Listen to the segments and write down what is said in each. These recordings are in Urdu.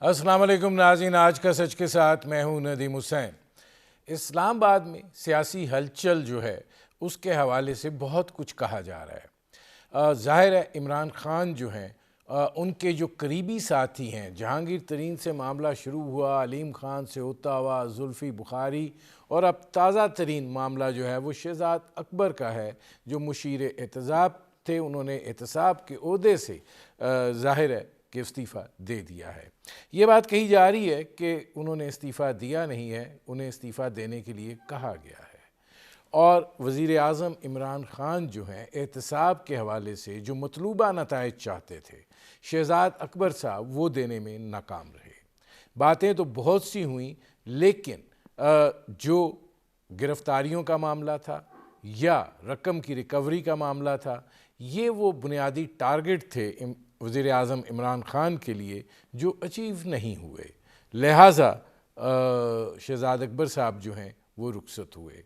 السلام علیکم ناظرین، آج کا سچ کے ساتھ میں ہوں ندیم حسین۔ اسلام آباد میں سیاسی ہلچل جو ہے اس کے حوالے سے بہت کچھ کہا جا رہا ہے۔ ظاہر ہے عمران خان جو ہیں ان کے جو قریبی ساتھی ہیں، جہانگیر ترین سے معاملہ شروع ہوا، علیم خان سے ہوتا ہوا زلفی بخاری، اور اب تازہ ترین معاملہ جو ہے وہ شہزاد اکبر کا ہے جو مشیر احتساب تھے۔ انہوں نے احتساب کے عہدے سے ظاہر ہے کہ استعفیٰ دے دیا ہے۔ یہ بات کہی جا رہی ہے کہ انہوں نے استعفیٰ دیا نہیں ہے، انہیں استعفیٰ دینے کے لیے کہا گیا ہے، اور وزیر اعظم عمران خان جو ہیں احتساب کے حوالے سے جو مطلوبہ نتائج چاہتے تھے شہزاد اکبر صاحب وہ دینے میں ناکام رہے۔ باتیں تو بہت سی ہوئیں، لیکن جو گرفتاریوں کا معاملہ تھا یا رقم کی ریکوری کا معاملہ تھا، یہ وہ بنیادی ٹارگٹ تھے وزیر اعظم عمران خان کے لیے جو اچیو نہیں ہوئے، لہٰذا شہزاد اکبر صاحب جو ہیں وہ رخصت ہوئے۔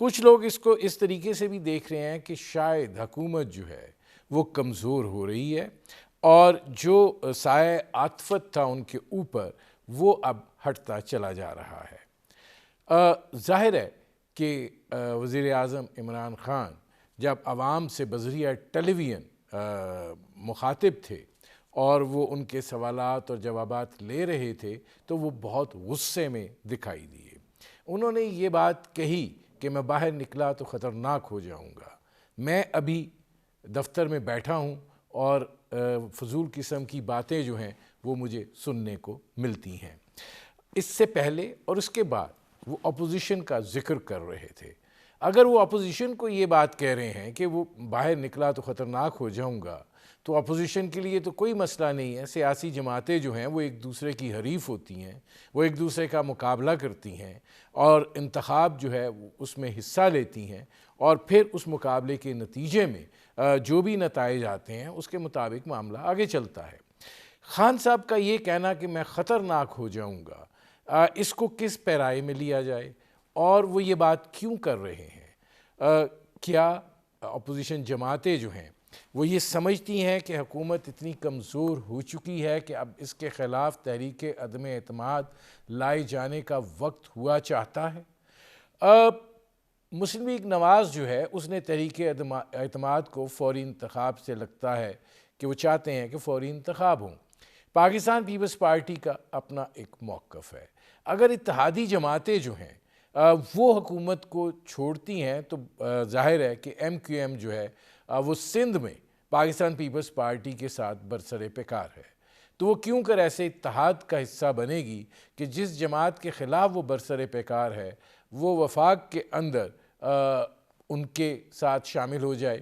کچھ لوگ اس کو اس طریقے سے بھی دیکھ رہے ہیں کہ شاید حکومت جو ہے وہ کمزور ہو رہی ہے اور جو سایہ عاطفت تھا ان کے اوپر وہ اب ہٹتا چلا جا رہا ہے۔ ظاہر ہے کہ وزیر اعظم عمران خان جب عوام سے بذریعہ ٹیلی ویژن مخاطب تھے اور وہ ان کے سوالات اور جوابات لے رہے تھے تو وہ بہت غصے میں دکھائی دیے۔ انہوں نے یہ بات کہی کہ میں باہر نکلا تو خطرناک ہو جاؤں گا، میں ابھی دفتر میں بیٹھا ہوں اور فضول قسم کی باتیں جو ہیں وہ مجھے سننے کو ملتی ہیں۔ اس سے پہلے اور اس کے بعد وہ اپوزیشن کا ذکر کر رہے تھے۔ اگر وہ اپوزیشن کو یہ بات کہہ رہے ہیں کہ وہ باہر نکلا تو خطرناک ہو جاؤں گا، تو اپوزیشن کے لیے تو کوئی مسئلہ نہیں ہے۔ سیاسی جماعتیں جو ہیں وہ ایک دوسرے کی حریف ہوتی ہیں، وہ ایک دوسرے کا مقابلہ کرتی ہیں اور انتخاب جو ہے اس میں حصہ لیتی ہیں، اور پھر اس مقابلے کے نتیجے میں جو بھی نتائج آتے ہیں اس کے مطابق معاملہ آگے چلتا ہے۔ خان صاحب کا یہ کہنا کہ میں خطرناک ہو جاؤں گا، اس کو کس پیرائے میں لیا جائے اور وہ یہ بات کیوں کر رہے ہیں؟ کیا اپوزیشن جماعتیں جو ہیں وہ یہ سمجھتی ہیں کہ حکومت اتنی کمزور ہو چکی ہے کہ اب اس کے خلاف تحریک عدم اعتماد لائے جانے کا وقت ہوا چاہتا ہے؟ مسلم لیگ نواز جو ہے اس نے تحریک اعتماد کو فوری انتخاب سے لگتا ہے کہ وہ چاہتے ہیں کہ فوری انتخاب ہوں۔ پاکستان پیپلز پارٹی کا اپنا ایک موقف ہے۔ اگر اتحادی جماعتیں جو ہیں وہ حکومت کو چھوڑتی ہیں تو ظاہر ہے کہ ایم کیو ایم جو ہے وہ سندھ میں پاکستان پیپلز پارٹی کے ساتھ برسر پیکار ہے، تو وہ کیوں کر ایسے اتحاد کا حصہ بنے گی کہ جس جماعت کے خلاف وہ برسر پیکار ہے وہ وفاق کے اندر ان کے ساتھ شامل ہو جائے۔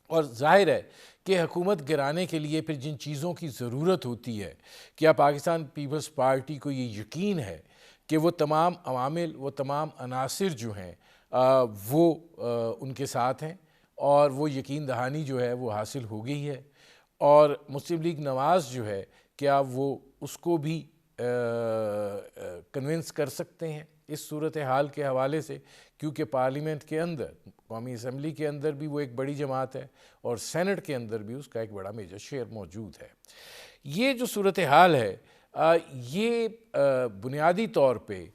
اور ظاہر ہے کہ حکومت گرانے کے لیے پھر جن چیزوں کی ضرورت ہوتی ہے، کیا پاکستان پیپلز پارٹی کو یہ یقین ہے کہ وہ تمام عوامل، وہ تمام عناصر جو ہیں وہ ان کے ساتھ ہیں، اور وہ یقین دہانی جو ہے وہ حاصل ہو گئی ہے؟ اور مسلم لیگ نواز جو ہے کیا وہ اس کو بھی کنونس کر سکتے ہیں اس صورتحال کے حوالے سے؟ کیونکہ پارلیمنٹ کے اندر، قومی اسمبلی کے اندر بھی وہ ایک بڑی جماعت ہے اور سینٹ کے اندر بھی اس کا ایک بڑا میجر شیئر موجود ہے۔ یہ جو صورتحال ہے یہ بنیادی طور پہ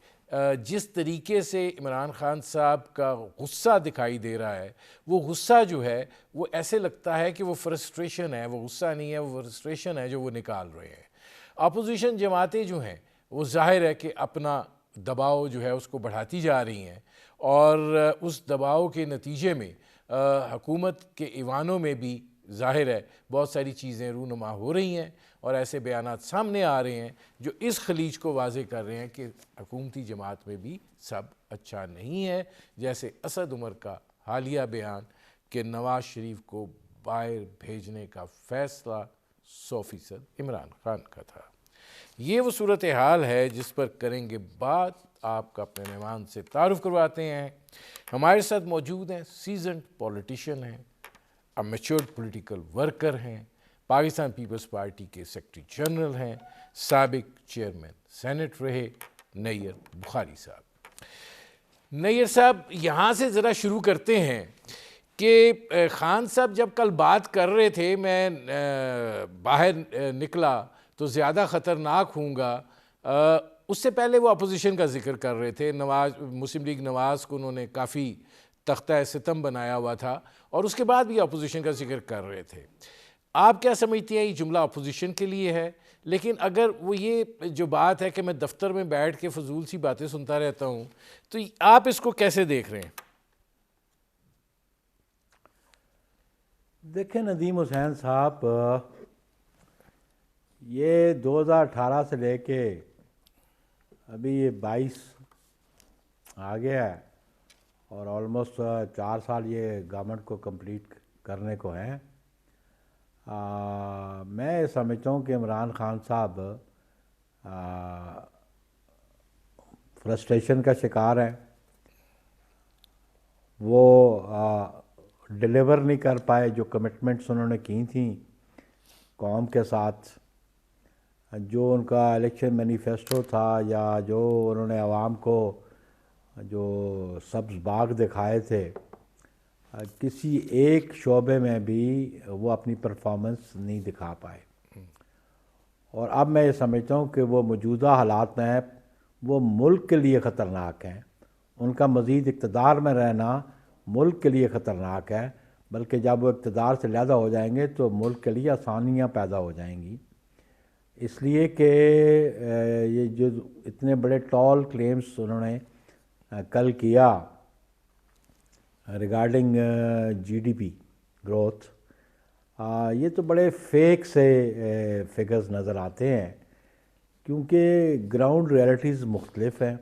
جس طریقے سے عمران خان صاحب کا غصہ دکھائی دے رہا ہے، وہ غصہ جو ہے وہ ایسے لگتا ہے کہ وہ فرسٹریشن ہے، وہ غصہ نہیں ہے، وہ فرسٹریشن ہے جو وہ نکال رہے ہیں۔ اپوزیشن جماعتیں جو ہیں وہ ظاہر ہے کہ اپنا دباؤ جو ہے اس کو بڑھاتی جا رہی ہیں، اور اس دباؤ کے نتیجے میں حکومت کے ایوانوں میں بھی ظاہر ہے بہت ساری چیزیں رونما ہو رہی ہیں، اور ایسے بیانات سامنے آ رہے ہیں جو اس خلیج کو واضح کر رہے ہیں کہ حکومتی جماعت میں بھی سب اچھا نہیں ہے، جیسے اسد عمر کا حالیہ بیان کہ نواز شریف کو باہر بھیجنے کا فیصلہ 100% عمران خان کا تھا۔ یہ وہ صورتحال ہے جس پر کریں گے بات۔ آپ کا اپنے مہمان سے تعارف کرواتے ہیں۔ ہمارے ساتھ موجود ہیں سیزنڈ پولیٹیشین ہیں، میچورڈ پولیٹیکل ورکر ہیں، پاکستان پیپلز پارٹی کے سیکرٹری جنرل ہیں، سابق چیئرمین سینٹ رہے، نیئر بخاری صاحب۔ نیئر صاحب یہاں سے ذرا شروع کرتے ہیں کہ خان صاحب جب کل بات کر رہے تھے، میں باہر نکلا تو زیادہ خطرناک ہوں گا. اس سے پہلے وہ اپوزیشن کا ذکر کر رہے تھے, مسلم لیگ نواز کو انہوں نے کافی تختہ ستم بنایا ہوا تھا, اور اس کے بعد بھی اپوزیشن کا ذکر کر رہے تھے. آپ کیا سمجھتی ہیں یہ جملہ اپوزیشن کے لیے ہے؟ لیکن اگر وہ یہ جو بات ہے کہ میں دفتر میں بیٹھ کے فضول سی باتیں سنتا رہتا ہوں, تو آپ اس کو کیسے دیکھ رہے ہیں؟ دیکھیں ندیم حسین صاحب, یہ 2018 سے لے کے ابھی یہ 22 آ گیا ہے, اور آلموسٹ 4 سال یہ گورنمنٹ کو کمپلیٹ کرنے کو ہیں. میں سمجھتا ہوں کہ عمران خان صاحب فرسٹریشن کا شکار ہیں. وہ ڈیلیور نہیں کر پائے جو کمٹمنٹس انہوں نے کی تھیں قوم کے ساتھ, جو ان کا الیکشن مینیفیسٹو تھا, یا جو انہوں نے عوام کو جو سبز باغ دکھائے تھے, کسی ایک شعبے میں بھی وہ اپنی پرفارمنس نہیں دکھا پائے. اور اب میں یہ سمجھتا ہوں کہ وہ موجودہ حالات میں وہ ملک کے لیے خطرناک ہیں. ان کا مزید اقتدار میں رہنا ملک کے لیے خطرناک ہے, بلکہ جب وہ اقتدار سے علیحدہ ہو جائیں گے تو ملک کے لیے آسانیاں پیدا ہو جائیں گی. اس لیے کہ یہ جو اتنے بڑے ٹال کلیمز انہوں نے کل کیا regarding G D P growth, یہ تو بڑے فیک سے فگرز نظر آتے ہیں, کیونکہ گراؤنڈ ریالٹیز مختلف ہیں.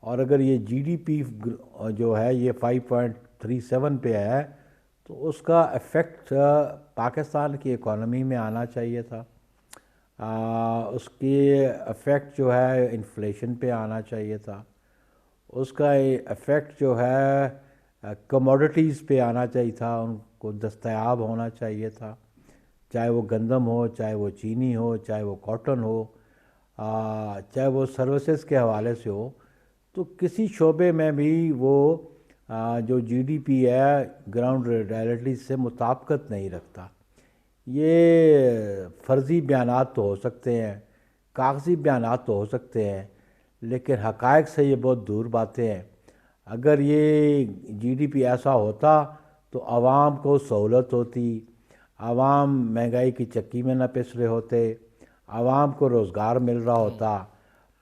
اور اگر یہ جی ڈی پی جو ہے یہ 5.37 پہ ہے, تو اس کا ایفیکٹ پاکستان کی اکانومی میں آنا چاہیے تھا. اس کی ایفیکٹ جو ہے انفلیشن پہ آنا چاہیے تھا. اس کا ایفیکٹ جو ہے کموڈٹیز پہ آنا چاہیے تھا, ان کو دستیاب ہونا چاہیے تھا, چاہے وہ گندم ہو, چاہے وہ چینی ہو, چاہے وہ کاٹن ہو, چاہے وہ سروسز کے حوالے سے ہو. تو کسی شعبے میں بھی وہ جو جی ڈی پی ہے گراؤنڈ ریالٹی سے مطابقت نہیں رکھتا. یہ فرضی بیانات تو ہو سکتے ہیں, کاغذی بیانات تو ہو سکتے ہیں, لیکن حقائق سے یہ بہت دور باتیں ہیں. اگر یہ جی ڈی پی ایسا ہوتا تو عوام کو سہولت ہوتی, عوام مہنگائی کی چکی میں نہ پس رہے ہوتے, عوام کو روزگار مل رہا ہوتا.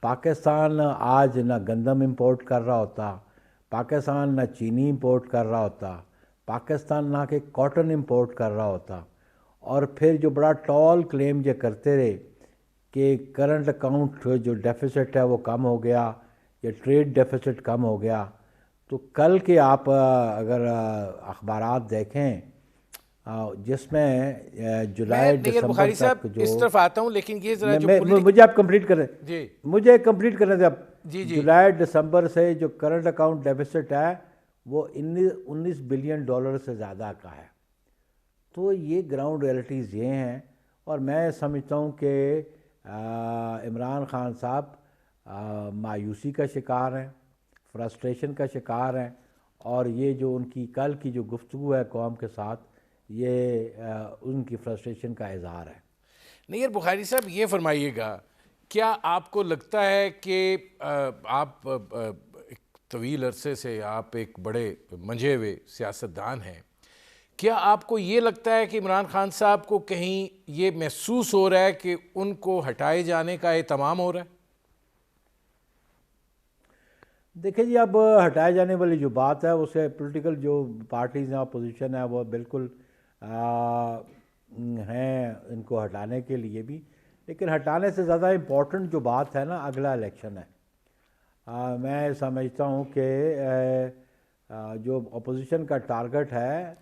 پاکستان آج نہ گندم امپورٹ کر رہا ہوتا, پاکستان نہ چینی امپورٹ کر رہا ہوتا, پاکستان نہ کہ کاٹن امپورٹ کر رہا ہوتا. اور پھر جو بڑا ٹال کلیم یہ کرتے رہے کہ کرنٹ اکاؤنٹ جو ڈیفیسٹ ہے وہ کم ہو گیا, یا ٹریڈ ڈیفیسٹ کم ہو گیا, تو کل کے آپ اگر اخبارات دیکھیں جس میں جولائی دسمبر تک جو اس طرف آتا ہوں, لیکن یہ ذرا مجھے آپ کمپلیٹ کریں, جی مجھے کمپلیٹ کرنے دیں. اب جی جولائی دسمبر سے جو کرنٹ اکاؤنٹ ڈیفیسٹ ہے وہ 19 بلین ڈالر سے زیادہ کا ہے. تو یہ گراؤنڈ ریالٹیز یہ ہیں, اور میں سمجھتا ہوں کہ عمران خان صاحب مایوسی کا شکار ہیں, فرسٹریشن کا شکار ہیں, اور یہ جو ان کی کل کی جو گفتگو ہے قوم کے ساتھ, یہ ان کی فرسٹریشن کا اظہار ہے. نیئر بخاری صاحب, یہ فرمائیے گا, کیا آپ کو لگتا ہے کہ آپ ایک طویل عرصے سے آپ ایک بڑے منجھے ہوئے سیاستدان ہیں, کیا آپ کو یہ لگتا ہے کہ عمران خان صاحب کو کہیں یہ محسوس ہو رہا ہے کہ ان کو ہٹائے جانے کا اہتمام ہو رہا ہے؟ دیکھیں جی, اب ہٹائے جانے والی جو بات ہے اسے پولیٹیکل جو پارٹیز ہیں, اپوزیشن ہے, وہ بالکل ہیں ان کو ہٹانے کے لیے بھی, لیکن ہٹانے سے زیادہ امپورٹنٹ جو بات ہے نا, اگلا الیکشن ہے. میں سمجھتا ہوں کہ جو اپوزیشن کا ٹارگٹ ہے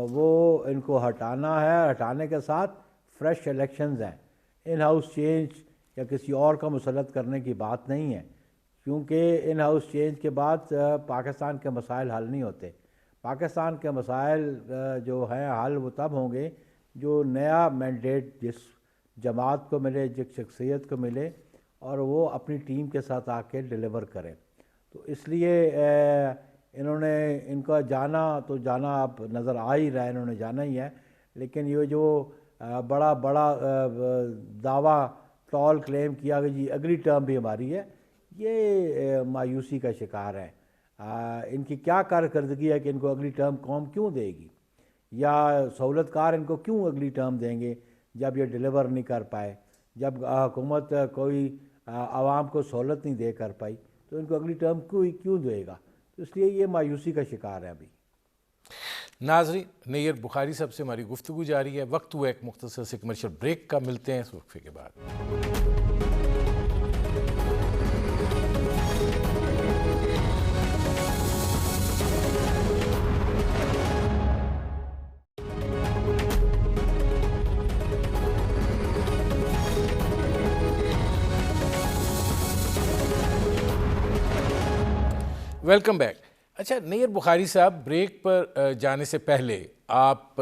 وہ ان کو ہٹانا ہے. ہٹانے کے ساتھ فریش الیکشنز ہیں, ان ہاؤس چینج یا کسی اور کا مسلط کرنے کی بات نہیں ہے, کیونکہ ان ہاؤس چینج کے بعد پاکستان کے مسائل حل نہیں ہوتے. پاکستان کے مسائل جو ہیں حل وہ تب ہوں گے جو نیا مینڈیٹ جس جماعت کو ملے, جس شخصیت کو ملے, اور وہ اپنی ٹیم کے ساتھ آ کے ڈیلیور کریں. تو اس لیے انہوں نے ان کا جانا تو جانا اب نظر آ ہی رہا ہے, انہوں نے جانا ہی ہے, لیکن یہ جو بڑا بڑا دعویٰ ٹال کلیم کیا کہ جی اگلی ٹرم بھی ہماری ہے، یہ مایوسی کا شکار ہیں۔ ان کی کیا کارکردگی ہے کہ ان کو اگلی ٹرم قوم کیوں دے گی، یا سہولت کار ان کو کیوں اگلی ٹرم دیں گے جب یہ ڈیلیور نہیں کر پائے، جب حکومت کوئی عوام کو سہولت نہیں دے کر پائی تو ان کو اگلی ٹرم کیوں دے گا؟ تو اس لیے یہ مایوسی کا شکار ہے ابھی۔ ناظرین، نیر بخاری صاحب سے ہماری گفتگو جاری ہے، وقت ہوا ایک مختصر سے کمرشل بریک کا، ملتے ہیں اس وقفے کے بعد۔ Welcome back. اچھا نیر بخاری صاحب، بریک پر جانے سے پہلے آپ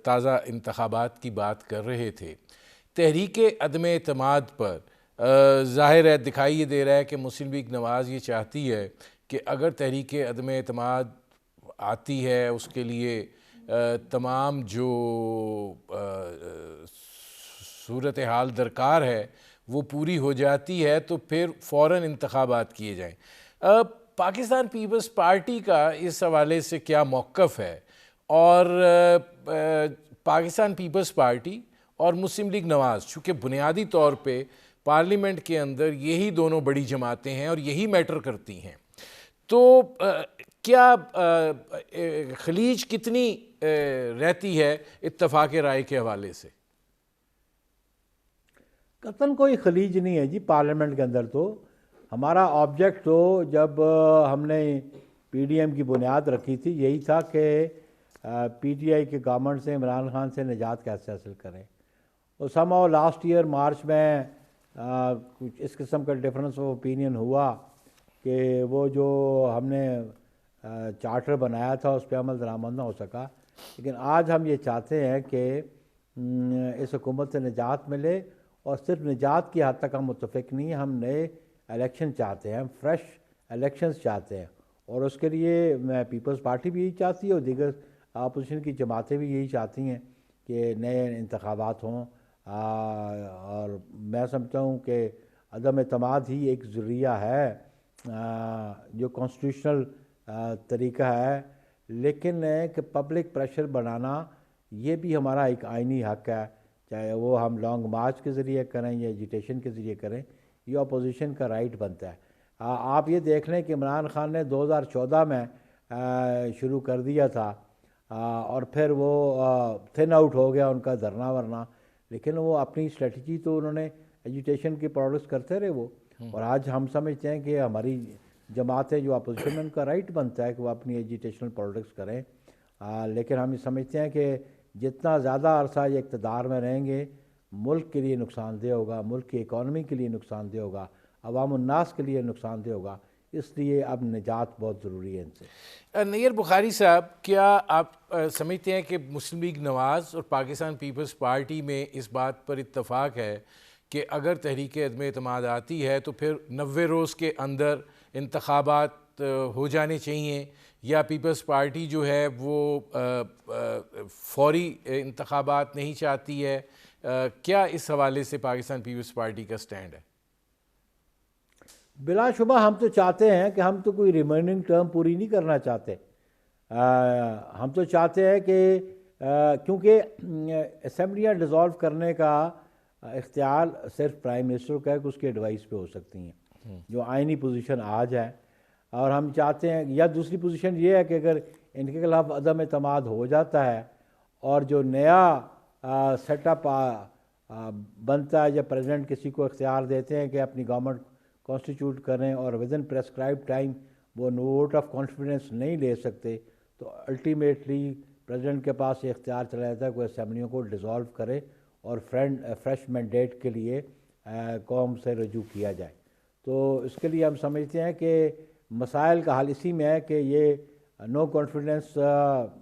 تازہ انتخابات کی بات کر رہے تھے۔ تحریک عدم اعتماد پر ظاہر ہے دکھائی یہ دے رہا ہے کہ مسلم لیگ نواز یہ چاہتی ہے کہ اگر تحریک عدم اعتماد آتی ہے، اس کے لیے تمام جو صورتحال درکار ہے وہ پوری ہو جاتی ہے تو پھر فوراً انتخابات کیے جائیں۔ پاکستان پیپلز پارٹی کا اس حوالے سے کیا موقف ہے، اور پاکستان پیپلز پارٹی اور مسلم لیگ نواز چونکہ بنیادی طور پہ پارلیمنٹ کے اندر یہی دونوں بڑی جماعتیں ہیں اور یہی میٹر کرتی ہیں، تو کیا خلیج کتنی رہتی ہے اتفاق رائے کے حوالے سے؟ قطعاً کوئی خلیج نہیں ہے جی پارلیمنٹ کے اندر۔ تو ہمارا آبجیکٹ تو جب ہم نے پی ڈی ایم کی بنیاد رکھی تھی یہی تھا کہ پی ٹی آئی کے گورنمنٹ سے عمران خان سے نجات کیسے حاصل کریں، اور سمہاؤ لاسٹ ایئر مارچ میں کچھ اس قسم کا ڈفرینس آف اوپینین ہوا کہ وہ جو ہم نے چارٹر بنایا تھا اس پہ عمل درآمد نہ ہو سکا، لیکن آج ہم یہ چاہتے ہیں کہ اس حکومت سے نجات ملے، اور صرف نجات کی حد تک ہم متفق نہیں ہیں، ہم نئے الیکشن چاہتے ہیں، ہم فریش الیکشنز چاہتے ہیں، اور اس کے لیے میں پیپلز پارٹی بھی یہی چاہتی ہے اور دیگر اپوزیشن کی جماعتیں بھی یہی چاہتی ہیں کہ نئے انتخابات ہوں، اور میں سمجھتا ہوں کہ عدم اعتماد ہی ایک ذریعہ ہے جو کانسٹیٹیوشنل طریقہ ہے، لیکن کہ پبلک پریشر بنانا یہ بھی ہمارا ایک آئینی حق ہے، چاہے وہ ہم لانگ مارچ کے ذریعے کریں یا ایجیٹیشن کے ذریعے کریں، یہ اپوزیشن کا رائٹ بنتا ہے۔ آپ یہ دیکھ لیں کہ عمران خان نے 2014 میں شروع کر دیا تھا، اور پھر وہ تھن آؤٹ ہو گیا ان کا دھرنا ورنا، لیکن وہ اپنی اسٹریٹجی تو انہوں نے ایجوٹیشن کی پروڈکٹس کرتے رہے وہ، اور آج ہم سمجھتے ہیں کہ ہماری جماعتیں جو اپوزیشن میں ان کا رائٹ بنتا ہے کہ وہ اپنی ایجوٹیشنل پروڈکٹس کریں، لیکن ہم یہ سمجھتے ہیں کہ جتنا زیادہ عرصہ یہ اقتدار میں رہیں گے ملک کے لیے نقصان دہ ہوگا، ملک کی اکانومی کے لیے نقصان دہ ہوگا، عوام الناس کے لیے نقصان دہ ہوگا، اس لیے اب نجات بہت ضروری ہے ان سے۔ نیر بخاری صاحب، کیا آپ سمجھتے ہیں کہ مسلم لیگ نواز اور پاکستان پیپلز پارٹی میں اس بات پر اتفاق ہے کہ اگر تحریک عدم اعتماد آتی ہے تو پھر 90 روز کے اندر انتخابات ہو جانے چاہیے، یا پیپلز پارٹی جو ہے وہ فوری انتخابات نہیں چاہتی ہے؟ کیا اس حوالے سے پاکستان پیپلز پارٹی کا سٹینڈ ہے؟ بلا شبہ ہم تو چاہتے ہیں کہ ہم تو کوئی ریمائننگ ٹرم پوری نہیں کرنا چاہتے، ہم تو چاہتے ہیں کہ کیونکہ اسمبلیاں ڈیزالو کرنے کا اختیار صرف پرائم منسٹر کا ہے کہ اس کی ایڈوائس پہ ہو سکتی ہیں، جو آئینی پوزیشن آج ہے، اور ہم چاہتے ہیں، یا دوسری پوزیشن یہ ہے کہ اگر ان کے خلاف عدم اعتماد ہو جاتا ہے اور جو نیا سیٹ اپ بنتا ہے، جب پریزیڈنٹ کسی کو اختیار دیتے ہیں کہ اپنی گورنمنٹ کانسٹیٹیوٹ کریں اور ودن پریسکرائب ٹائم وہ ووٹ آف کانفیڈنس نہیں لے سکتے، تو الٹیمیٹلی پریزیڈنٹ کے پاس یہ اختیار چلا جاتا ہے کہ وہ اسمبلیوں کو ڈیزالو کرے اور فریش مینڈیٹ کے لیے قوم سے رجوع کیا جائے۔ تو اس کے لیے ہم سمجھتے ہیں کہ مسائل کا حل اسی میں ہے کہ یہ نو کانفیڈنس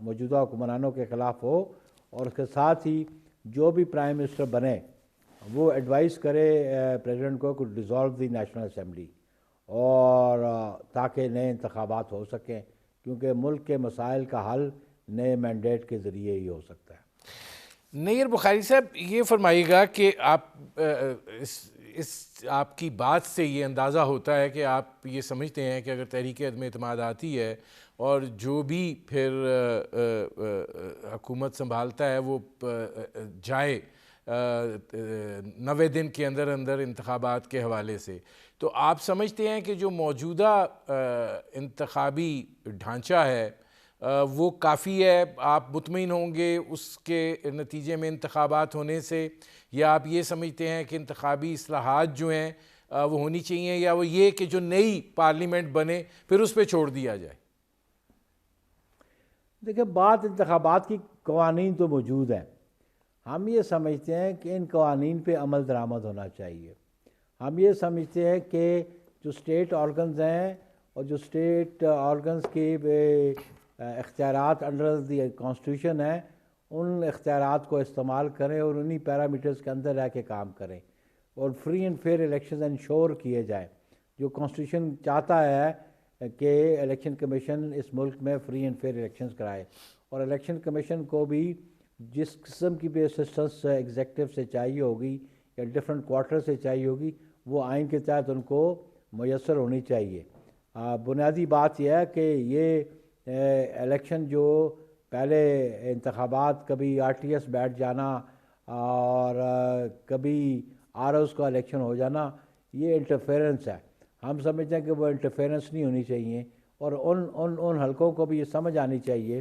موجودہ حکمرانوں کے خلاف ہو، اور اس کے ساتھ ہی جو بھی پرائم منسٹر بنے وہ ایڈوائز کرے پریزیڈنٹ کو ڈیزالو دی نیشنل اسمبلی، اور تاکہ نئے انتخابات ہو سکیں، کیونکہ ملک کے مسائل کا حل نئے مینڈیٹ کے ذریعے ہی ہو سکتا ہے۔ نیر بخاری صاحب یہ فرمائیے گا کہ آپ اس آپ کی بات سے یہ اندازہ ہوتا ہے کہ آپ یہ سمجھتے ہیں کہ اگر تحریک عدم اعتماد آتی ہے اور جو بھی پھر حکومت سنبھالتا ہے وہ جائے 90 دن کے اندر اندر انتخابات کے حوالے سے، تو آپ سمجھتے ہیں کہ جو موجودہ انتخابی ڈھانچہ ہے وہ کافی ہے؟ آپ مطمئن ہوں گے اس کے نتیجے میں انتخابات ہونے سے، یا آپ یہ سمجھتے ہیں کہ انتخابی اصلاحات جو ہیں وہ ہونی چاہیے، یا وہ یہ کہ جو نئی پارلیمنٹ بنے پھر اس پہ چھوڑ دیا جائے؟ دیکھیں، بات انتخابات کی قوانین تو موجود ہیں، ہم یہ سمجھتے ہیں کہ ان قوانین پہ عمل درآمد ہونا چاہیے۔ ہم یہ سمجھتے ہیں کہ جو اسٹیٹ آرگنز ہیں اور جو اسٹیٹ آرگنز کے اختیارات انڈر دی کانسٹیٹیوشن ہیں، ان اختیارات کو استعمال کریں اور انہی پیرامیٹرز کے اندر رہ کے کام کریں، اور free and fair elections ensure کیے جائیں۔ جو کانسٹیٹیوشن چاہتا ہے کہ الیکشن کمیشن اس ملک میں فری اینڈ فیئر الیکشنز کرائے، اور الیکشن کمیشن کو بھی جس قسم کی بھی اسسٹنس ایگزیکٹو سے چاہیے ہوگی یا ڈفرینٹ کوارٹر سے چاہیے ہوگی، وہ آئین کے تحت ان کو میسر ہونی چاہیے۔ بنیادی بات یہ ہے کہ یہ الیکشن جو پہلے انتخابات کبھی آر ٹی ایس بیٹھ جانا اور کبھی آر اوز کا الیکشن ہو جانا، یہ انٹرفیرنس ہے۔ ہم سمجھتے ہیں کہ وہ انٹرفیرنس نہیں ہونی چاہیے، اور ان حلقوں کو بھی یہ سمجھ آنی چاہیے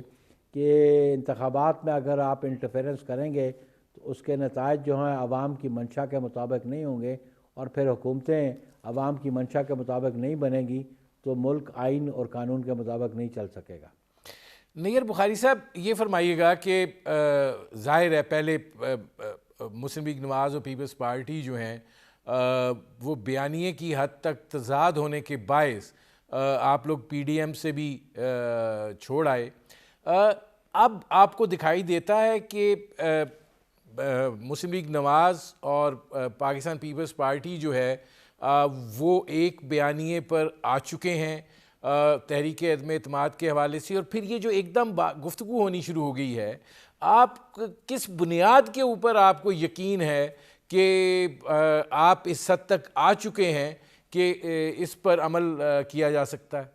کہ انتخابات میں اگر آپ انٹرفیرنس کریں گے تو اس کے نتائج جو ہیں عوام کی منشا کے مطابق نہیں ہوں گے، اور پھر حکومتیں عوام کی منشا کے مطابق نہیں بنیں گی تو ملک آئین اور قانون کے مطابق نہیں چل سکے گا۔ نیر بخاری صاحب یہ فرمائیے گا کہ ظاہر ہے پہلے مسلم لیگ نواز اور پیپلز پارٹی جو ہیں وہ بیانیے کی حد تک تضاد ہونے کے باعث آپ لوگ پی ڈی ایم سے بھی چھوڑ آئے۔ اب آپ کو دکھائی دیتا ہے کہ مسلم لیگ نواز اور پاکستان پیپلز پارٹی جو ہے وہ ایک بیانیے پر آ چکے ہیں تحریک عدم اعتماد کے حوالے سے، اور پھر یہ جو ایک دم گفتگو ہونی شروع ہو گئی ہے، آپ کس بنیاد کے اوپر آپ کو یقین ہے کہ آپ اس حد تک آ چکے ہیں کہ اس پر عمل کیا جا سکتا ہے؟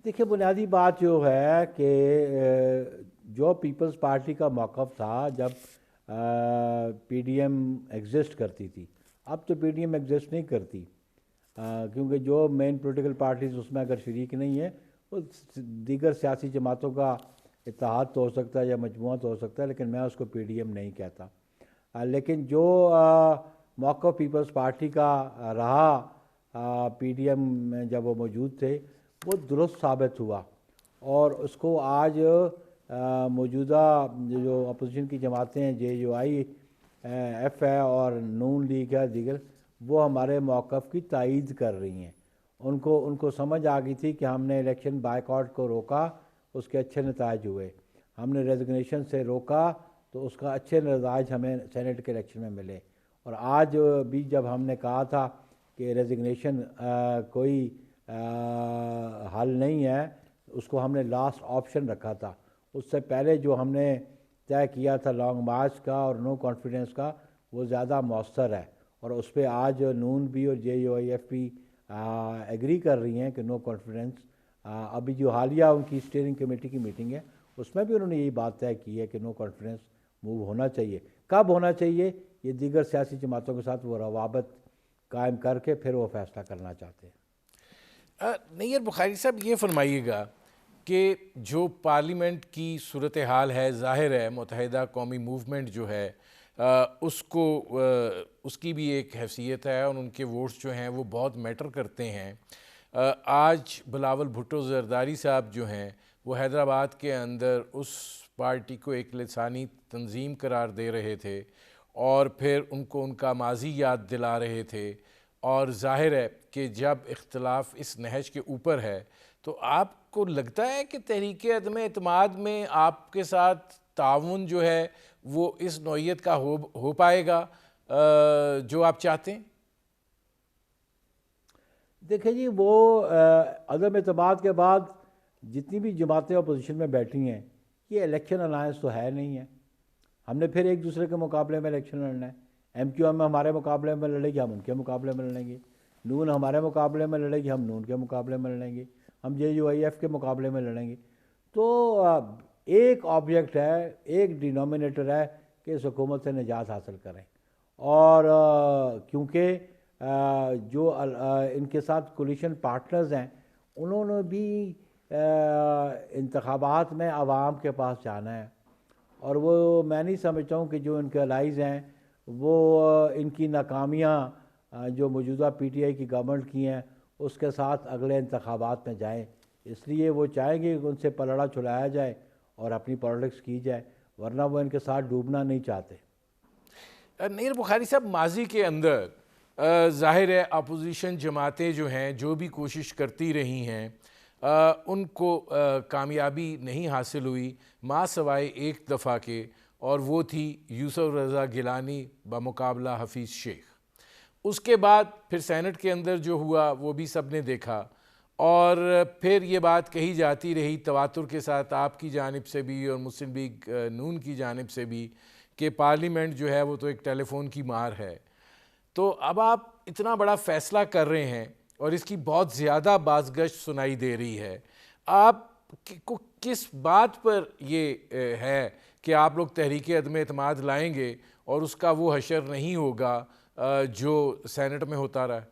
دیکھیں، بنیادی بات جو ہے کہ جو پیپلز پارٹی کا موقف تھا جب پی ڈی ایم ایگزسٹ کرتی تھی، اب تو پی ڈی ایم ایگزسٹ نہیں کرتی، کیونکہ جو مین پولیٹیکل پارٹیز اس میں اگر شریک نہیں ہیں، وہ دیگر سیاسی جماعتوں کا اتحاد تو ہو سکتا ہے یا مجموعہ تو ہو سکتا ہے، لیکن میں اس کو پی ڈی ایم نہیں کہتا۔ لیکن جو موقف پیپلز پارٹی کا رہا پی ڈی ایم میں جب وہ موجود تھے، وہ درست ثابت ہوا، اور اس کو آج موجودہ جو اپوزیشن کی جماعتیں ہیں، جے یو آئی ایف ہے اور نون لیگ ہے دیگر، وہ ہمارے موقف کی تائید کر رہی ہیں۔ ان کو سمجھ آ گئی تھی کہ ہم نے الیکشن بائیکاٹ کو روکا، اس کے اچھے نتائج ہوئے، ہم نے ریزگنیشن سے روکا تو اس کا اچھے نتائج ہمیں سینٹ کے الیکشن میں ملے، اور آج بھی جب ہم نے کہا تھا کہ ریزگنیشن کوئی حل نہیں ہے، اس کو ہم نے لاسٹ آپشن رکھا تھا، اس سے پہلے جو ہم نے طے کیا تھا لانگ مارچ کا اور نو کانفیڈنس کا، وہ زیادہ مؤثر ہے، اور اس پہ آج نون بھی اور جے یو آئی ایف بھی ایگری کر رہی ہیں کہ نو کانفیڈنس۔ ابھی جو حالیہ ان کی اسٹیئرنگ کمیٹی کی میٹنگ ہے، اس میں بھی انہوں نے یہی بات طے کی ہے کہ نو کانفیڈنس موو ہونا چاہیے۔ کب ہونا چاہیے، یہ دیگر سیاسی جماعتوں کے ساتھ وہ روابط قائم کر کے پھر وہ فیصلہ کرنا چاہتے ہیں۔ نیر بخاری صاحب یہ فرمائیے گا کہ جو پارلیمنٹ کی صورتحال ہے، ظاہر ہے متحدہ قومی موومنٹ جو ہے اس کو اس کی بھی ایک حیثیت ہے، اور ان کے ووٹس جو ہیں وہ بہت میٹر کرتے ہیں۔ آج بلاول بھٹو زرداری صاحب جو ہیں وہ حیدرآباد کے اندر اس پارٹی کو ایک لسانی تنظیم قرار دے رہے تھے، اور پھر ان کو ان کا ماضی یاد دلا رہے تھے، اور ظاہر ہے کہ جب اختلاف اس نہج کے اوپر ہے تو آپ کو لگتا ہے کہ تحریک عدم اعتماد میں آپ کے ساتھ تعاون جو ہے وہ اس نوعیت کا ہو پائے گا جو آپ چاہتے ہیں؟ دیکھیں جی، وہ عدم اعتماد کے بعد جتنی بھی جماعتیں اپوزیشن میں بیٹھی ہیں، یہ الیکشن الائنس تو ہے نہیں ہے. ہم نے پھر ایک دوسرے کے مقابلے میں الیکشن لڑنا ہے. ایم کیو ایم ہمارے مقابلے میں لڑے گی, ہم ان کے مقابلے میں لڑیں گے. نون ہمارے مقابلے میں لڑے گی, ہم نون کے مقابلے میں لڑیں گے. ہم جے یو آئی ایف کے مقابلے میں لڑیں گے. تو ایک آبجیکٹ ہے, ایک ڈینومینیٹر ہے کہ اس حکومت سے نجات حاصل کریں. اور کیونکہ جو ان کے ساتھ کولیشن پارٹنرز ہیں انہوں نے بھی انتخابات میں عوام کے پاس جانا ہے, اور وہ میں نہیں سمجھتا ہوں کہ جو ان کے الائز ہیں وہ ان کی ناکامیاں جو موجودہ پی ٹی آئی کی گورنمنٹ کی ہیں اس کے ساتھ اگلے انتخابات میں جائیں. اس لیے وہ چاہیں گے کہ ان سے پلڑا چھڑایا جائے اور اپنی پالیٹکس کی جائے, ورنہ وہ ان کے ساتھ ڈوبنا نہیں چاہتے. نیر بخاری صاحب, ماضی کے اندر ظاہر ہے اپوزیشن جماعتیں جو ہیں جو بھی کوشش کرتی رہی ہیں ان کو کامیابی نہیں حاصل ہوئی ماں سوائے ایک دفعہ کے, اور وہ تھی یوسف رضا گیلانی بمقابلہ حفیظ شیخ. اس کے بعد پھر سینٹ کے اندر جو ہوا وہ بھی سب نے دیکھا, اور پھر یہ بات کہی جاتی رہی تواتر کے ساتھ آپ کی جانب سے بھی اور مسلم لیگ نون کی جانب سے بھی کہ پارلیمنٹ جو ہے وہ تو ایک ٹیلی فون کی مار ہے. تو اب آپ اتنا بڑا فیصلہ کر رہے ہیں اور اس کی بہت زیادہ بازگشت سنائی دے رہی ہے, آپ کو کس بات پر یہ ہے کہ آپ لوگ تحریک عدم اعتماد لائیں گے اور اس کا وہ حشر نہیں ہوگا جو سینٹ میں ہوتا رہا ہے؟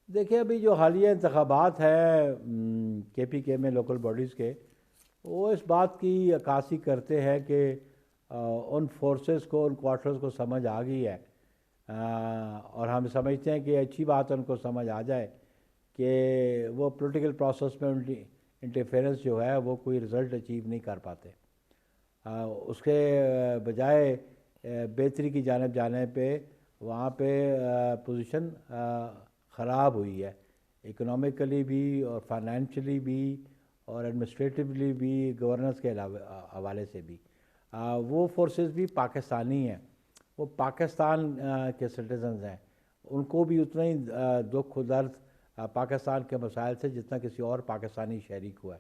دیکھیں, ابھی جو حالیہ انتخابات ہے کے پی کے میں لوکل باڈیز کے, وہ اس بات کی عکاسی کرتے ہیں کہ ان فورسز کو, ان کوارٹرز کو سمجھ آ گئی ہے, اور ہم سمجھتے ہیں کہ اچھی بات ان کو سمجھ آ جائے کہ وہ پولیٹیکل پروسیس میں انٹرفیرنس جو ہے وہ کوئی رزلٹ اچیو نہیں کر پاتے. اس کے بجائے بہتری کی جانب جانے پہ وہاں پہ پوزیشن خراب ہوئی ہے, اکنامکلی بھی اور فائنینشلی بھی اور ایڈمنسٹریٹیولی بھی, گورننس کے حوالے سے بھی. وہ فورسز بھی پاکستانی ہیں, وہ پاکستان کے سٹیزنز ہیں, ان کو بھی اتنا ہی دکھ و درد پاکستان کے مسائل سے جتنا کسی اور پاکستانی شہری کو ہے.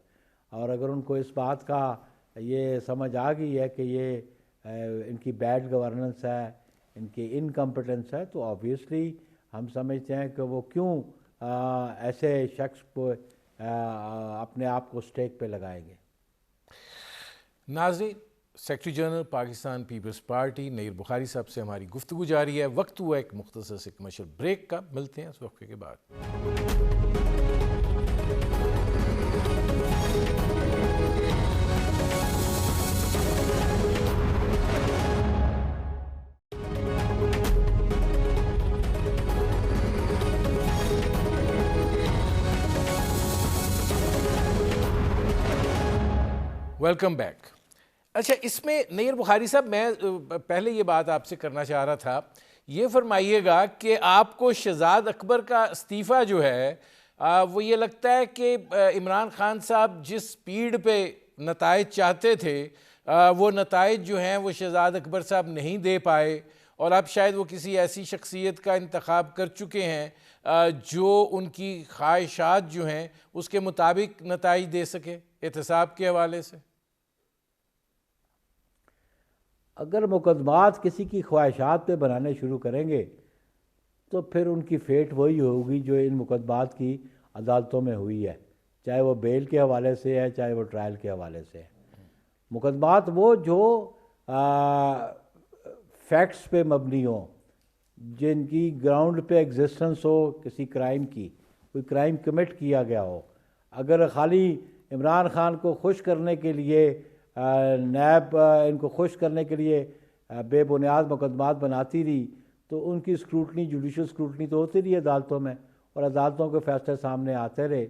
اور اگر ان کو اس بات کا یہ سمجھ آ گئی ہے کہ یہ ان کی بیڈ گورننس ہے, ان کی انکمپٹنس ہے, تو آبویسلی ہم سمجھتے ہیں کہ وہ کیوں ایسے شخص کو اپنے آپ کو سٹیک پہ لگائیں گے. ناظرین, سیکرٹری جنرل پاکستان پیپلز پارٹی نیر بخاری صاحب سے ہماری گفتگو جاری ہے. وقت ہوا ایک مختصر سے کمرشل بریک کا, ملتے ہیں اس وقفے کے بعد. Welcome back. اچھا, اس میں نیر بخاری صاحب میں پہلے یہ بات آپ سے کرنا چاہ رہا تھا, یہ فرمائیے گا کہ آپ کو شہزاد اکبر کا استعفیٰ جو ہے وہ یہ لگتا ہے کہ عمران خان صاحب جس سپیڈ پہ نتائج چاہتے تھے وہ نتائج جو ہیں وہ شہزاد اکبر صاحب نہیں دے پائے, اور اب شاید وہ کسی ایسی شخصیت کا انتخاب کر چکے ہیں جو ان کی خواہشات جو ہیں اس کے مطابق نتائج دے سکے احتساب کے حوالے سے؟ اگر مقدمات کسی کی خواہشات پہ بنانے شروع کریں گے تو پھر ان کی فیٹ وہی ہوگی جو ان مقدمات کی عدالتوں میں ہوئی ہے, چاہے وہ بیل کے حوالے سے ہے چاہے وہ ٹرائل کے حوالے سے ہے. مقدمات وہ جو فیکٹس پہ مبنی ہوں, جن کی گراؤنڈ پہ ایگزسٹنس ہو کسی کرائم کی, کوئی کرائم کمٹ کیا گیا ہو. اگر خالی عمران خان کو خوش کرنے کے لیے نیب ان کو خوش کرنے کے لیے بے بنیاد مقدمات بناتی رہی تو ان کی اسکروٹنی, جوڈیشل اسکروٹنی تو ہوتی رہی عدالتوں میں, اور عدالتوں کے فیصلے سامنے آتے رہے.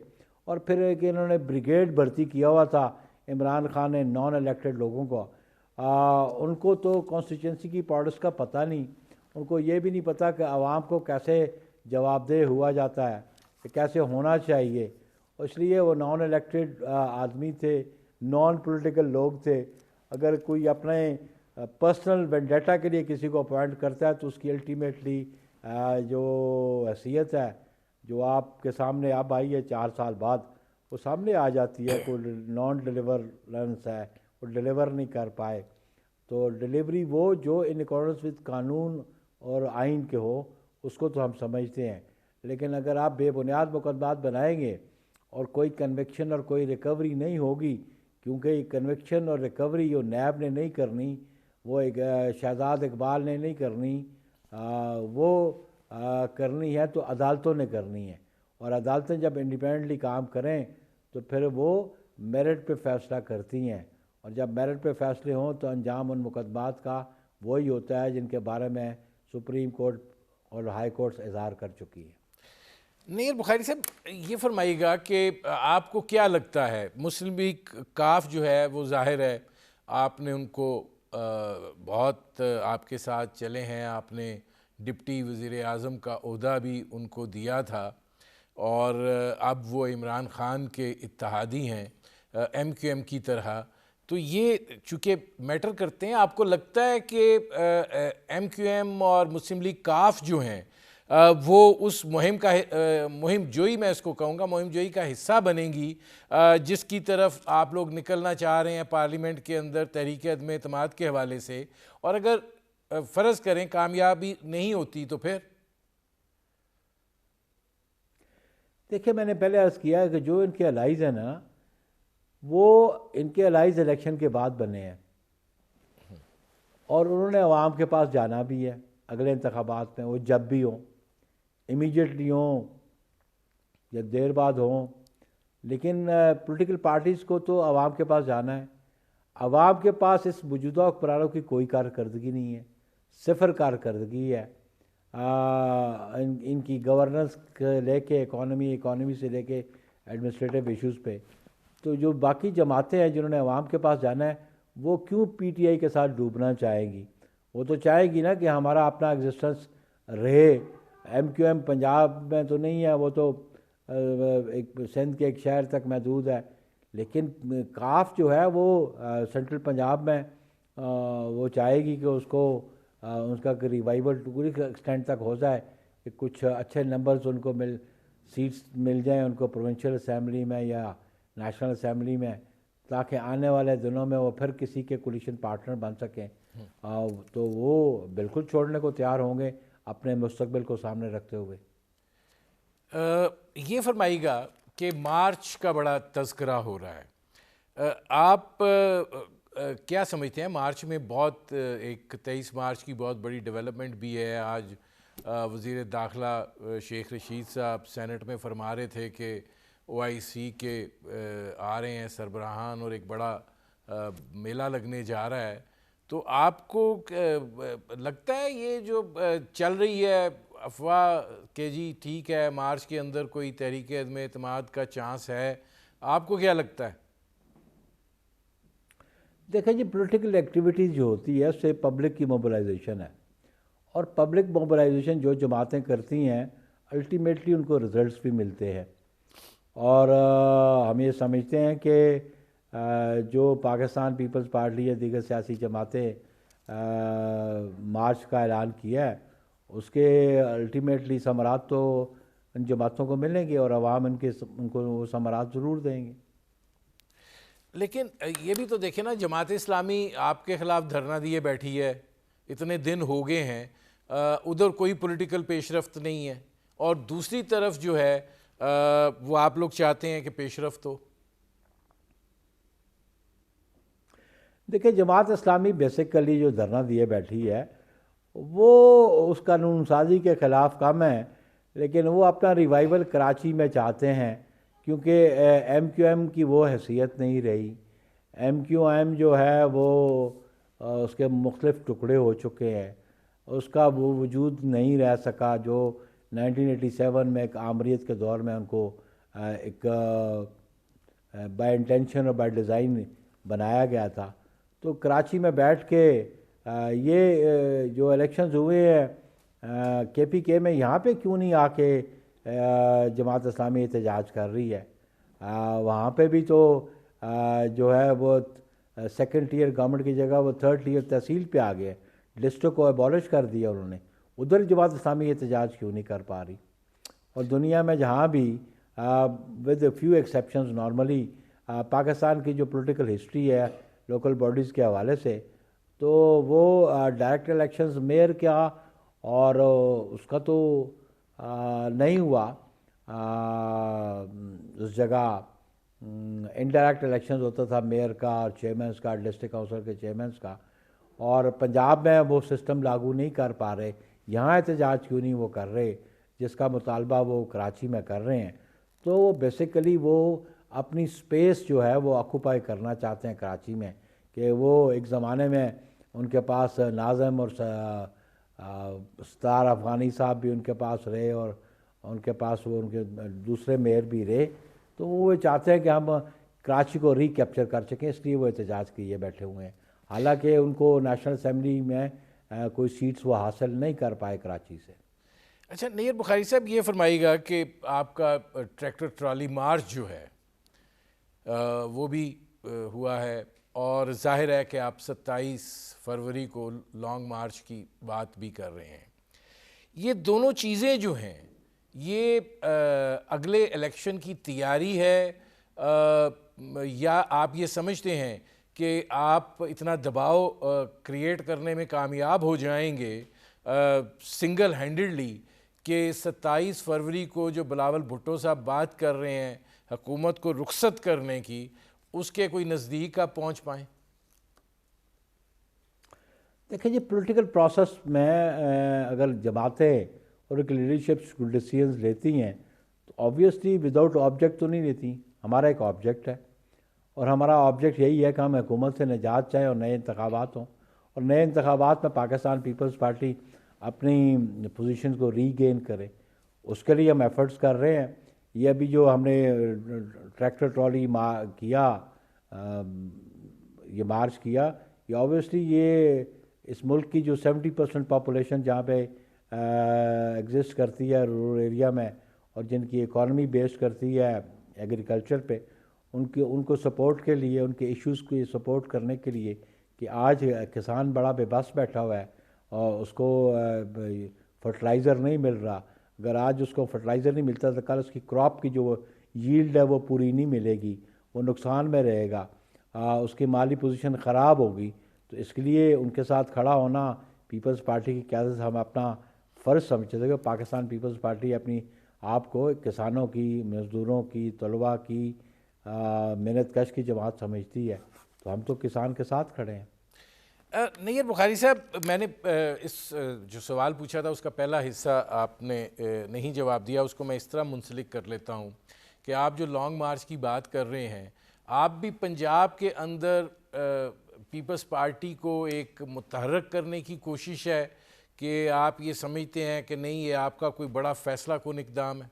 اور پھر کہ انہوں نے بریگیڈ بھرتی کیا ہوا تھا عمران خان نے نان الیکٹڈ لوگوں کو, ان کو تو کانسٹیچوئنسی کی پالیٹکس کا پتہ نہیں, ان کو یہ بھی نہیں پتہ کہ عوام کو کیسے جواب دہ ہوا جاتا ہے, کہ کیسے ہونا چاہیے. اس لیے وہ نان الیکٹڈ آدمی تھے, نان پولیٹیکل لوگ تھے. اگر کوئی اپنے پرسنل وینڈیٹا کے لیے کسی کو اپوائنٹ کرتا ہے تو اس کی الٹیمیٹلی جو حیثیت ہے جو آپ کے سامنے اب آئی ہے 4 سال بعد, وہ سامنے آ جاتی ہے، کوئی نان ڈلیورنس ہے، وہ ڈلیور نہیں کر پائے، تو ڈلیوری وہ جو ان اکارڈنس وتھ قانون اور آئین کے ہو اس کو تو ہم سمجھتے ہیں، لیکن اگر آپ بے بنیاد مقدمات بنائیں گے اور کوئی کنوکشن اور کوئی ریکوری نہیں ہوگی، کیونکہ یہ کنوکشن اور ریکوری جو نیب نے نہیں کرنی، وہ ایک شہزاد اقبال نے نہیں کرنی، وہ کرنی ہے تو عدالتوں نے کرنی ہے، اور عدالتیں جب انڈیپینڈنٹلی کام کریں تو پھر وہ میرٹ پہ فیصلہ کرتی ہیں، اور جب میرٹ پہ فیصلے ہوں تو انجام ان مقدمات کا وہی ہوتا ہے جن کے بارے میں سپریم کورٹ اور ہائی کورٹس اظہار کر چکی ہے۔ نیر بخاری صاحب، یہ فرمائیے گا کہ آپ کو کیا لگتا ہے، مسلم لیگ کاف جو ہے وہ ظاہر ہے آپ نے ان کو بہت آپ کے ساتھ چلے ہیں، آپ نے ڈپٹی وزیر اعظم کا عہدہ بھی ان کو دیا تھا، اور اب وہ عمران خان کے اتحادی ہیں ایم کیو ایم کی طرح، تو یہ چونکہ میٹر کرتے ہیں، آپ کو لگتا ہے کہ ایم کیو ایم اور مسلم لیگ کاف جو ہیں وہ اس مہم جوئی، میں اس کو کہوں گا مہم جوئی کا حصہ بنیں گی جس کی طرف آپ لوگ نکلنا چاہ رہے ہیں پارلیمنٹ کے اندر تحریک عدم اعتماد کے حوالے سے، اور اگر فرض کریں کامیابی نہیں ہوتی تو پھر؟ دیکھیں، میں نے پہلے عرض کیا کہ جو ان کے الائز ہیں نا، وہ ان کے الائز الیکشن کے بعد بنے ہیں، اور انہوں نے عوام کے پاس جانا بھی ہے اگلے انتخابات میں، وہ جب بھی ہوں، امیجیٹلی ہوں یا دیر بعد ہوں، لیکن پولیٹیکل پارٹیز کو تو عوام کے پاس جانا ہے۔ عوام کے پاس اس موجودہ حکمرانوں کی کوئی کارکردگی نہیں ہے، صفر کارکردگی ہے، ان کی گورننس لے کے اکانومی سے لے کے ایڈمنسٹریٹو ایشوز پہ، تو جو باقی جماعتیں ہیں جنہوں نے عوام کے پاس جانا ہے، وہ کیوں پی ٹی آئی کے ساتھ ڈوبنا چاہیں گی؟ وہ تو چاہے گی نا کہ ہمارا اپنا ایگزسٹنس رہے۔ ایم کیو ایم پنجاب میں تو نہیں ہے، وہ تو ایک سندھ کے ایک شہر تک محدود ہے، لیکن کاف جو ہے وہ سینٹرل پنجاب میں وہ چاہے گی کہ اس کو اس کا ریوائول پوری ایکسٹینٹ تک ہو جائے، کہ کچھ اچھے نمبرز ان کو سیٹس مل جائیں ان کو پروونشل اسمبلی میں یا نیشنل اسمبلی میں، تاکہ آنے والے دنوں میں وہ پھر کسی کے کولیشن پارٹنر بن سکیں، تو وہ بالکل چھوڑنے کو تیار ہوں گے اپنے مستقبل کو سامنے رکھتے ہوئے۔ یہ فرمائیے گا کہ مارچ کا بڑا تذکرہ ہو رہا ہے، آپ کیا سمجھتے ہیں؟ مارچ میں بہت ایک 23 مارچ کی بہت بڑی ڈیولپمنٹ بھی ہے۔ آج وزیر داخلہ شیخ رشید صاحب سینٹ میں فرما رہے تھے کہ او آئی سی کے آ رہے ہیں سربراہان اور ایک بڑا میلہ لگنے جا رہا ہے، تو آپ کو لگتا ہے یہ جو چل رہی ہے افواہ کہ جی ٹھیک ہے مارچ کے اندر کوئی تحریک عدم اعتماد کا چانس ہے، آپ کو کیا لگتا ہے؟ دیکھیں جی، پولیٹیکل ایکٹیویٹیز جو ہوتی ہے اس سے پبلک کی موبلائزیشن ہے، اور پبلک موبلائزیشن جو جماعتیں کرتی ہیں الٹیمیٹلی ان کو رزلٹس بھی ملتے ہیں، اور ہم یہ سمجھتے ہیں کہ جو پاکستان پیپلز پارٹی یا دیگر سیاسی جماعتیں مارچ کا اعلان کیا ہے اس کے الٹیمیٹلی ثمرات تو ان جماعتوں کو ملیں گے، اور عوام ان کو وہ ثمرات ضرور دیں گے۔ لیکن یہ بھی تو دیکھیں نا، جماعت اسلامی آپ کے خلاف دھرنا دیے بیٹھی ہے، اتنے دن ہو گئے ہیں، ادھر کوئی پولیٹیکل پیش رفت نہیں ہے، اور دوسری طرف جو ہے وہ آپ لوگ چاہتے ہیں کہ پیش رفت ہو۔ دیکھیں، جماعت اسلامی بیسیکلی جو دھرنا دیے بیٹھی ہے وہ اس قانون سازی کے خلاف کم ہے، لیکن وہ اپنا ریوائول کراچی میں چاہتے ہیں، کیونکہ ایم کیو ایم کی وہ حیثیت نہیں رہی۔ ایم کیو ایم جو ہے وہ اس کے مختلف ٹکڑے ہو چکے ہیں، اس کا وہ وجود نہیں رہ سکا جو 1987 میں ایک آمریت کے دور میں ان کو ایک بائی انٹینشن اور بائی ڈیزائن بنایا گیا تھا۔ تو کراچی میں بیٹھ کے یہ جو الیکشنز ہوئے ہیں کے پی کے میں، یہاں پہ کیوں نہیں آ کے جماعت اسلامی احتجاج کر رہی ہے؟ وہاں پہ بھی تو جو ہے وہ سیکنڈ ٹیئر گورنمنٹ کی جگہ وہ تھرڈ ٹیئر تحصیل پہ آ گئے، ڈسٹرکٹ کو ایبالش کر دیا انہوں نے۔ ادھر جماعت اسلامی احتجاج کیوں نہیں کر پا رہی؟ اور دنیا میں جہاں بھی with few exceptions normally Pakistan کی جو پولیٹیکل ہسٹری ہے لوکل باڈیز کے حوالے سے، تو وہ ڈائریکٹ الیکشنز میئر کیا اور اس کا تو نہیں ہوا، اس جگہ انڈائریکٹ الیکشنز ہوتا تھا میئر کا اور چیئرمینس کا، ڈسٹرکٹ کونسل کے چیئرمینس کا، اور پنجاب میں وہ سسٹم لاگو نہیں کر پا رہے۔ یہاں احتجاج کیوں نہیں وہ کر رہے جس کا مطالبہ وہ کراچی میں کر رہے ہیں؟ تو بیسیکلی وہ اپنی سپیس جو ہے وہ آکوپائی کرنا چاہتے ہیں کراچی میں، کہ وہ ایک زمانے میں ان کے پاس ناظم اور ستار افغانی صاحب بھی ان کے پاس رہے، اور ان کے پاس وہ ان کے دوسرے میئر بھی رہے، تو وہ چاہتے ہیں کہ ہم کراچی کو ری کیپچر کر سکیں، اس لیے وہ احتجاج کیے بیٹھے ہوئے ہیں۔ حالانکہ ان کو نیشنل اسمبلی میں کوئی سیٹس وہ حاصل نہیں کر پائے کراچی سے۔ اچھا نیر بخاری صاحب، یہ فرمائیے گا کہ آپ کا ٹریکٹر ٹرالی مارچ جو ہے وہ بھی ہوا ہے، اور ظاہر ہے کہ آپ 27 فروری کو لانگ مارچ کی بات بھی کر رہے ہیں۔ یہ دونوں چیزیں جو ہیں یہ اگلے الیکشن کی تیاری ہے، یا آپ یہ سمجھتے ہیں کہ آپ اتنا دباؤ کریٹ کرنے میں کامیاب ہو جائیں گے سنگل ہینڈڈلی کہ 27 فروری کو جو بلاول بھٹو صاحب بات کر رہے ہیں حکومت کو رخصت کرنے کی، اس کے کوئی نزدیک آپ پہنچ پائیں؟ دیکھیں جی، پولیٹیکل پروسیس میں اگر جماعتیں اور ایک لیڈرشپ کوئی ڈیسیژنز لیتی ہیں تو آبویسلی وداؤٹ آبجیکٹ تو نہیں لیتی۔ ہمارا ایک آبجیکٹ ہے، اور ہمارا آبجیکٹ یہی ہے کہ ہم حکومت سے نجات چاہیں اور نئے انتخابات ہوں، اور نئے انتخابات میں پاکستان پیپلز پارٹی اپنی پوزیشنز کو ری گین کرے۔ اس کے لیے ہم ایفرٹس کر رہے ہیں۔ یہ ابھی جو ہم نے ٹریکٹر ٹرالی کیا، یہ مارچ کیا، یہ آبویسلی یہ اس ملک کی جو 70% پاپولیشن جہاں پہ ایگزسٹ کرتی ہے رورل ایریا میں، اور جن کی اکانومی بیس کرتی ہے ایگریکلچر پہ، ان کو سپورٹ کے لیے، ان کے ایشوز کو سپورٹ کرنے کے لیے، کہ آج کسان بڑا بے بس بیٹھا ہوا ہے اور اس کو فرٹیلائزر نہیں مل رہا۔ اگر آج اس کو فرٹیلائزر نہیں ملتا تو کل اس کی کراپ کی جو ییلڈ ہے وہ پوری نہیں ملے گی، وہ نقصان میں رہے گا، اس کی مالی پوزیشن خراب ہوگی۔ تو اس کے لیے ان کے ساتھ کھڑا ہونا پیپلز پارٹی کی قیادت سے ہم اپنا فرض سمجھتے تھے کہ پاکستان پیپلز پارٹی اپنی آپ کو کسانوں کی، مزدوروں کی، طلباء کی، محنت کش کی جماعت سمجھتی ہے، تو ہم تو کسان کے ساتھ کھڑے ہیں۔ نیر بخاری صاحب، میں نے اس جو سوال پوچھا تھا اس کا پہلا حصہ آپ نے نہیں جواب دیا، اس کو میں اس طرح منسلک کر لیتا ہوں کہ آپ جو لانگ مارچ کی بات کر رہے ہیں، آپ بھی پنجاب کے اندر پیپلز پارٹی کو ایک متحرک کرنے کی کوشش ہے کہ آپ یہ سمجھتے ہیں کہ نہیں یہ آپ کا کوئی بڑا فیصلہ کن اقدام ہے؟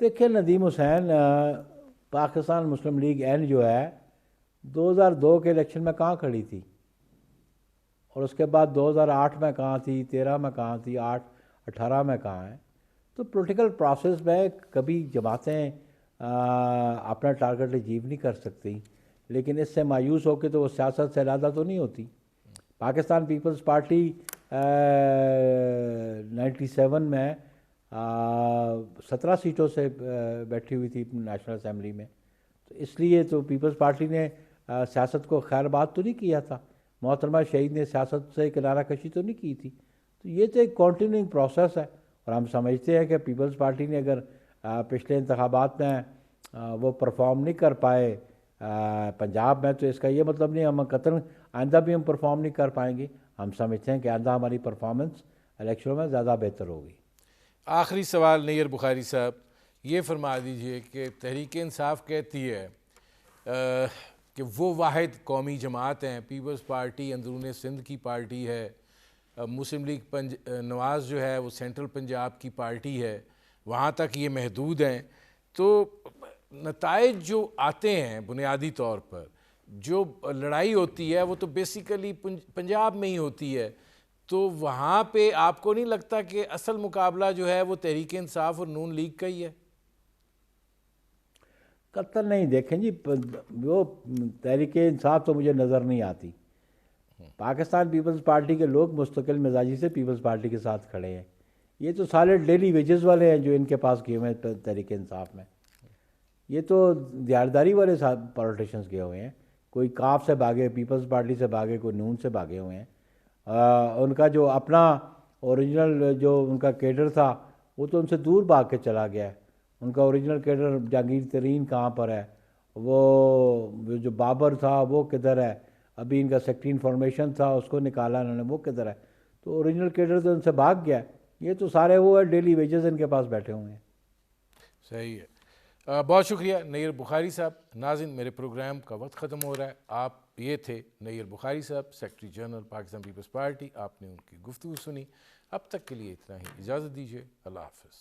دیکھیں ندیم حسین، پاکستان مسلم لیگ این جو ہے 2002 کے الیکشن میں کہاں کھڑی تھی، اور اس کے بعد 2008 میں کہاں تھی، 13 میں کہاں تھی، 18 میں کہاں ہے؟ تو پولیٹیکل پروسیس میں کبھی جماعتیں اپنا ٹارگٹ اچیو نہیں کر سکتی، لیکن اس سے مایوس ہو کے تو وہ سیاست سے علیحدہ تو نہیں ہوتی۔ پاکستان پیپلز پارٹی 97 میں 17 سیٹوں سے بیٹھی ہوئی تھی نیشنل اسمبلی میں، تو اس لیے تو پیپلز پارٹی نے سیاست کو خیر بات تو نہیں کیا تھا، محترمہ شہید نے سیاست سے کنارہ کشی تو نہیں کی تھی۔ تو یہ تو ایک کنٹینیوئنگ پروسیس ہے، اور ہم سمجھتے ہیں کہ پیپلز پارٹی نے اگر پچھلے انتخابات میں وہ پرفارم نہیں کر پائے پنجاب میں، تو اس کا یہ مطلب نہیں ہم قطعاً آئندہ بھی ہم پرفارم نہیں کر پائیں گے۔ ہم سمجھتے ہیں کہ آئندہ ہماری پرفارمنس الیکشنوں میں زیادہ بہتر ہوگی۔ آخری سوال نیر بخاری صاحب، یہ فرما دیجئے کہ تحریک انصاف کہتی ہے کہ وہ واحد قومی جماعت ہیں، پیپلز پارٹی اندرون سندھ کی پارٹی ہے، مسلم لیگ نواز جو ہے وہ سینٹرل پنجاب کی پارٹی ہے، وہاں تک یہ محدود ہیں۔ تو نتائج جو آتے ہیں بنیادی طور پر، جو لڑائی ہوتی ہے وہ تو بیسیکلی پنجاب میں ہی ہوتی ہے، تو وہاں پہ آپ کو نہیں لگتا کہ اصل مقابلہ جو ہے وہ تحریک انصاف اور نون لیگ کا ہی ہے؟ قطعاً نہیں۔ دیکھیں جی، وہ تحریک انصاف تو مجھے نظر نہیں آتی۔ پاکستان پیپلز پارٹی کے لوگ مستقل مزاجی سے پیپلز پارٹی کے ساتھ کھڑے ہیں، یہ تو سارے ڈیلی ویجز والے ہیں جو ان کے پاس گئے ہوئے ہیں تحریک انصاف میں. یہ تو دیارداری والے پولیٹیشنز گئے ہوئے ہیں. کوئی کاف سے بھاگے، پیپلز پارٹی سے بھاگے، کوئی نون سے بھاگے ہوئے ہیں. ان کا جو اپنا اوریجنل جو ان کا کیڈر تھا وہ تو ان سے دور بھاگ کے چلا گیا ہے. ان کا اوریجنل کیڈر جہانگیر ترین کہاں پر ہے، وہ جو بابر تھا وہ کدھر ہے، ابھی ان کا سیکٹری انفارمیشن تھا اس کو نکالا انہوں نے، وہ کدھر ہے. تو اوریجنل کیڈر تو ان سے بھاگ گیا. یہ تو سارے وہ ہے ڈیلی ویجز ان کے پاس بیٹھے ہوئے ہیں. صحیح ہے. بہت شکریہ نیر بخاری صاحب. ناظرین، میرے پروگرام کا وقت ختم ہو رہا ہے. آپ یہ تھے نیر بخاری صاحب، سیکرٹری جنرل پاکستان پیپلز پارٹی. آپ نے ان کی گفتگو سنی. اب تک کے لیے اتنا ہی. اجازت دیجیے. اللہ حافظ.